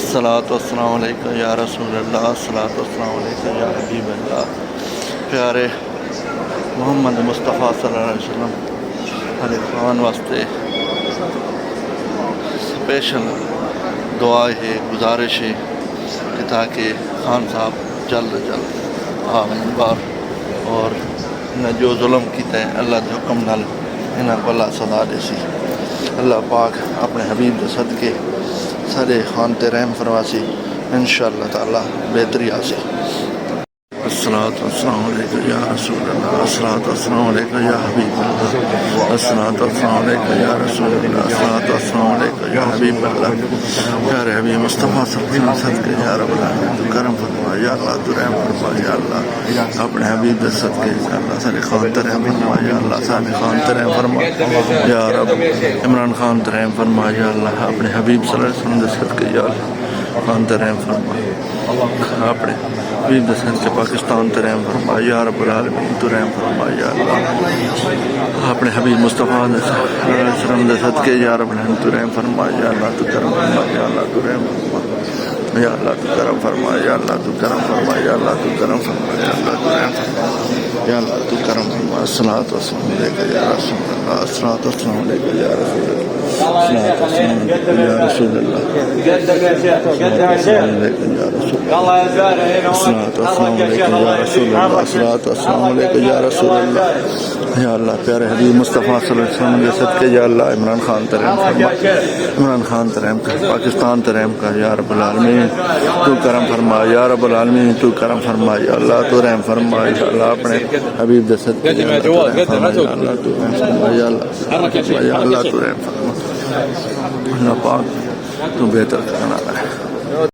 الصلاۃ والسلام علیکم یا رسول اللہ، الصلاۃ والسلام علیکم یا حبیب اللہ۔ پیارے محمد مصطفیٰ صلی اللہ علیہ وسلم ہر خان واسطے اسپیشل دعا ہے، گزارش ہے کہ تاکہ خان صاحب جلد آمین بار اور انہیں جو ظلم کیتا ہے اللہ کے حکم نال انہاں کو اللہ سزا دے سی۔ اللہ پاک اپنے حبیب کے صدقے سارے خان تے رحم فرماسی، انشاءاللہ تعالی بہتری آسی۔ الصلاۃ والسلام علیکم یا رسول اللہ، الصلاۃ والسلام علیکم یا حبیب اللہ، الصلاۃ والسلام علیکم یا رسول اللہ، الصلاۃ والسلام علیکم یا حبیب اللہ۔ پیارے حبیب مصطفیٰ صلی اللہ علیہ وسلم صدقے یا رب العالمین تو کرم فرما، یا اللہ تو رحم فرما، یا اللہ اپنے حبیب کے صدقے یا اللہ سارے خان تے رحم فرما، یا اللہ سارے خان تے رحم فرما، یا رب عمران خان تے رحم فرما، یا اللہ اپنے حبیب صلی اللہ علیہ وسلم کے صدقے یا اللہ خان تے رحم فرما، اپنے حبیب کے صدقے پاکستان تے رحم فرما، یا رب العالمین تو رحم فرما، یا اللہ اپنے حبیب مصطفیٰ صلی اللہ علیہ وسلم کے صدقے یا رب العالمین تو رحم فرما، یا اللہ تو کرم فرما، یا اللہ تو رحم فرما، یا اللہ تو کرم فرما، یا اللہ تو کرم فرما، یا اللہ تو کرم فرما، یا اللہ تو رحم فرما، یا اللہ تو کرم فرما۔ الصلاۃ والسلام علیکم یا رسول اللہ، الصلاۃ والسلام علیکم یا رسول اللہ، الصلاۃ والسلام علیکم یا رسول اللہ، السلام علیکم یا رسول اللہ، الصلاۃ والسلام علیکم یا رسول اللہ، الصلاۃ والسلام علیکم یا رسول اللہ۔ یا اللہ پیارے حبیب مصطفیٰ صلی اللہ علیہ وسلم کے صدقے یا اللہ عمران خان تے رحم فرما، عمران خان تے رحم کر، پاکستان تے رحم کر، یا رب العالمین تو کرم فرما، یا رب العالمین تو کرم فرما، یا اللہ تو رحم فرما، یا اللہ اپنے حبیب کے صدقے یا اللہ تو رحم فرما، یا اللہ تو رحم فرما، یا اللہ تو رحم فرما۔ اللہ پاک تو بہتر کرنا ہے۔